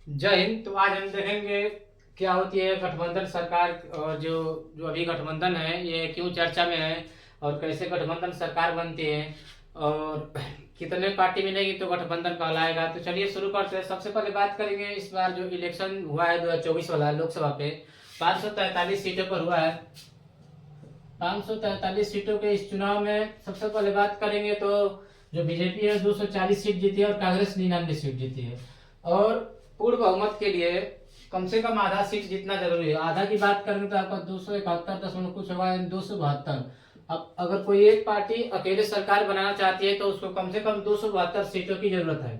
जय हिंद। तो आज हम देखेंगे क्या होती है गठबंधन सरकार, और जो जो अभी गठबंधन है ये क्यों चर्चा में है और कैसे गठबंधन सरकार बनती है और कितने पार्टी मिलेगी तो गठबंधन कहलाएगा। तो चलिए शुरू करते हैं। सबसे पहले बात करेंगे इस बार जो इलेक्शन हुआ है 2024 वाला लोकसभा पे 543 सीटों पर हुआ है। 543 सीटों के इस चुनाव में सबसे पहले बात करेंगे तो जो बीजेपी है 240 सीट जीती है और कांग्रेस 99 सीट जीती है। और पूर्ण बहुमत के लिए कम से कम आधा सीट जीतना जरूरी है। आधा की बात करेंगे तो आपका 271 कुछ होगा, 272। अब अगर कोई एक पार्टी अकेले सरकार बनाना चाहती है तो उसको कम से कम 272 सीटों की जरूरत है।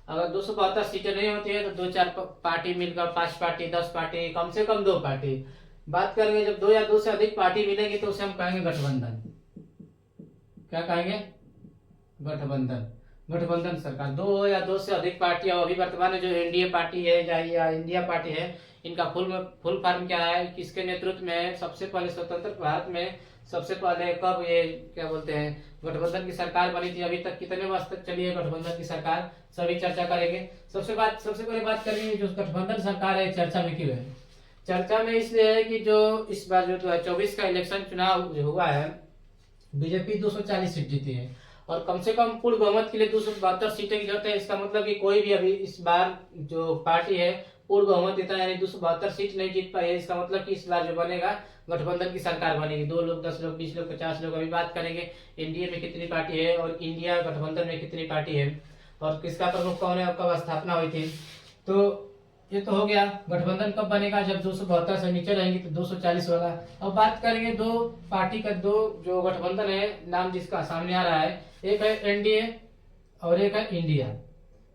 अगर 272 सीटें नहीं होती है तो दो चार पार्टी मिलकर, 5 पार्टी, 10 पार्टी, कम से कम 2 पार्टी। बात करेंगे जब दो या दो से अधिक पार्टी मिलेंगी तो उसे हम कहेंगे गठबंधन। क्या कहेंगे? गठबंधन। गठबंधन सरकार दो या दो से अधिक पार्टियां। अभी वर्तमान में जो एनडीए पार्टी है या इंडिया पार्टी है, इनका फुल फॉर्म क्या है, किसके नेतृत्व में है? सबसे पहले स्वतंत्र भारत में सबसे पहले कब ये क्या बोलते हैं गठबंधन की सरकार बनी थी, अभी तक कितने वर्ष तक चली है गठबंधन की सरकार, सभी चर्चा करेंगे। सबसे पहले बात करेंगे जो गठबंधन सरकार है चर्चा में क्यों है। चर्चा में इसलिए है कि जो इस बार जो 2024 का इलेक्शन चुनाव जो हुआ है, बीजेपी 240 सीट जीती है और कम से कम पूर्ण बहुमत के लिए 272 सीटें की जरूरत है। इसका मतलब कि कोई भी अभी इस बार जो पार्टी है पूर्ण बहुमत देता है, यानी 272 सीट नहीं जीत पाई है। इसका मतलब कि इस बार जो बनेगा गठबंधन की सरकार बनेगी। 2 लोग, 10 लोग, 20 लोग, 50 लोग। अभी बात करेंगे एनडीए में कितनी पार्टी है और इंडिया गठबंधन में कितनी पार्टी है और किसका प्रमुख कौन है और कब स्थापना हुई थी। तो ये तो हो गया। गठबंधन कब बनेगा? जब 272 से नीचे रहेंगी तो 240 वाला। अब बात करेंगे दो पार्टी का, दो जो गठबंधन है नाम जिसका सामने आ रहा है, एक है एनडीए और एक है इंडिया।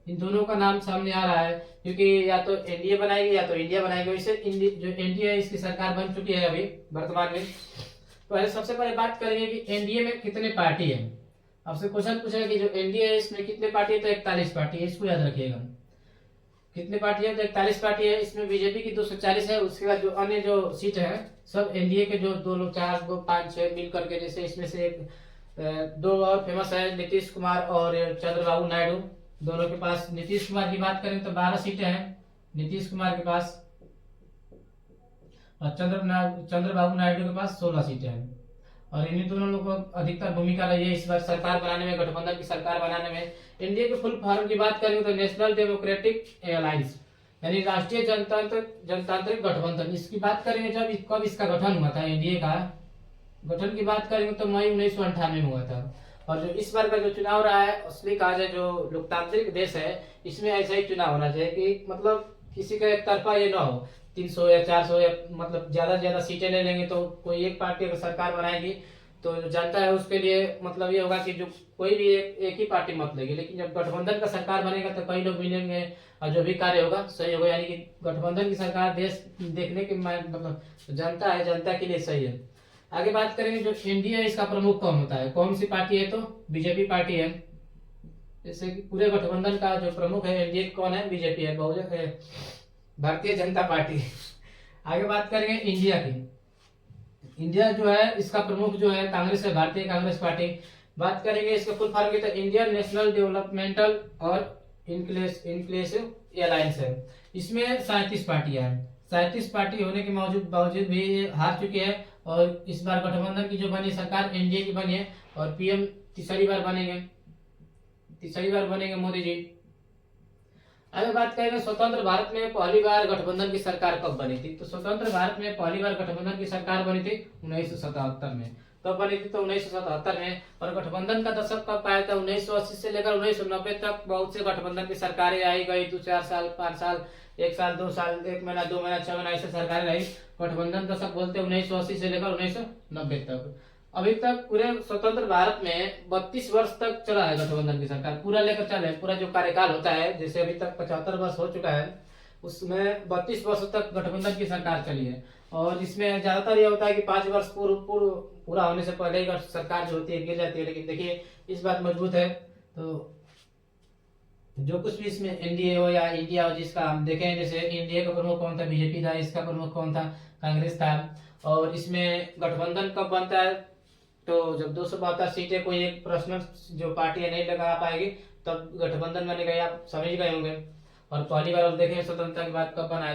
इन दोनों का नाम सामने आ रहा है क्योंकि या तो एनडीए बनाएगी या तो इंडिया बनाएगी। वैसे जो एनडीए है इसकी सरकार बन चुकी है अभी वर्तमान में। तो सबसे पहले बात करेंगे कि एनडीए में कितने पार्टी है। आपसे क्वेश्चन पूछेगा कि जो एनडीए है इसमें कितने पार्टी है, तो 41 पार्टी है। इसको याद रखिएगा। कितनी पार्टी है? तो 41 पार्टी है। इसमें बीजेपी की 240 है। उसके बाद जो अन्य जो सीट है सब एनडीए के, जो 2 लोग, 4, 5, 6 मिल करके, जैसे इसमें से एक दो और फेमस है, नीतीश कुमार और चंद्रबाबू नायडू। दोनों के पास, नीतीश कुमार की बात करें तो 12 सीटें हैं नीतीश कुमार के पास और चंद्रबाबू नायडू के पास 16 सीटें हैं। और इन्हीं दोनों लोगों को अधिकतर भूमिका रही है इस बार सरकार बनाने में, गठबंधन की सरकार बनाने में। इंडिया के फुल फॉर्म की बात करेंगे तो नेशनल डेमोक्रेटिक अलायंस, यानी राष्ट्रीय जनतांत्रिक गठबंधन। इसकी बात करेंगे जब कब इसका गठन हुआ था, एनडीए का गठन की बात करेंगे तो मई 1998 में हुआ था। और जो इस बार का जो चुनाव रहा है, असली कहा जाए जो लोकतांत्रिक देश है, इसमें ऐसा ही चुनाव होना चाहिए कि मतलब किसी का एक तरफा ये ना हो। 300 या 400 या मतलब ज्यादा से ज्यादा सीटें ले लेंगे तो कोई एक पार्टी अगर सरकार बनाएगी तो जो जनता है उसके लिए मतलब ये होगा कि जो कोई भी एक ही पार्टी मत लेगी। लेकिन जब गठबंधन का सरकार बनेगा तो कई लोग मिलेंगे और जो भी कार्य होगा सही होगा। यानी कि गठबंधन की सरकार देश देखने के मतलब जनता है, जनता के लिए सही है। आगे बात करेंगे जो एनडीए है इसका प्रमुख कौन होता है, कौन सी पार्टी है, तो बीजेपी पार्टी है। जैसे कि पूरे गठबंधन का जो प्रमुख है एनडीए कौन है, बीजेपी है, बहुजन है, भारतीय जनता पार्टी। आगे बात करेंगे इंडिया की। इंडिया जो है इसका प्रमुख जो है कांग्रेस है, भारतीय कांग्रेस पार्टी। बात करेंगे इसका फुल फॉर्म की तो इंडियन नेशनल डेवलपमेंटल और इंक्लेसिव अलायंस है। इसमें 37 पार्टियां हैं। 37 पार्टी होने के बावजूद भी ये हार चुकी है। और इस बार गठबंधन की जो बनी सरकार एनडीए की बनी है और पीएम तीसरी बार बनेंगे मोदी जी। अगर बात करेंगे स्वतंत्र भारत में पहली बार गठबंधन की सरकार कब बनी थी, तो स्वतंत्र भारत में पहली बार गठबंधन की सरकार बनी थी 1977 में। कब बनी थी? तो 1977 में। और गठबंधन का दशक कब आया था? 1980 से लेकर 1990 तक बहुत से गठबंधन की सरकारें आई गई। 2-4 साल, 5 साल, 1 साल, 2 साल, 1 महीना, 2 महीना, 6 महीना, ऐसे सरकारें रही। गठबंधन दशक बोलते 1980 से लेकर 1990 तक। अभी तक पूरे स्वतंत्र भारत में 32 वर्ष तक चला है गठबंधन की सरकार, पूरा लेकर चले। पूरा जो कार्यकाल होता है, जैसे अभी तक 75 वर्ष हो चुका है, उसमें 32 वर्ष तक गठबंधन की सरकार चली है। और इसमें ज्यादातर ये होता है कि 5 वर्ष पूरा होने से पहले ही सरकार जो होती है गिर जाती है। लेकिन देखिए इस बात मजबूत है। तो जो कुछ भी इसमें एनडीए हो या इंडिया हो, जिसका हम देखें, जैसे इंडिया का प्रमुख कौन था, बीजेपी था। इसका प्रमुख कौन था, कांग्रेस था। और इसमें गठबंधन कब बनता है, तो जब 272 सीटें कोई एक पर्सनल जो पार्टी है नहीं लगा पाएगी तब गठबंधन बनेगा, आप समझ गए होंगे। और पहली बार देखें स्वतंत्रता के बाद कब बनाया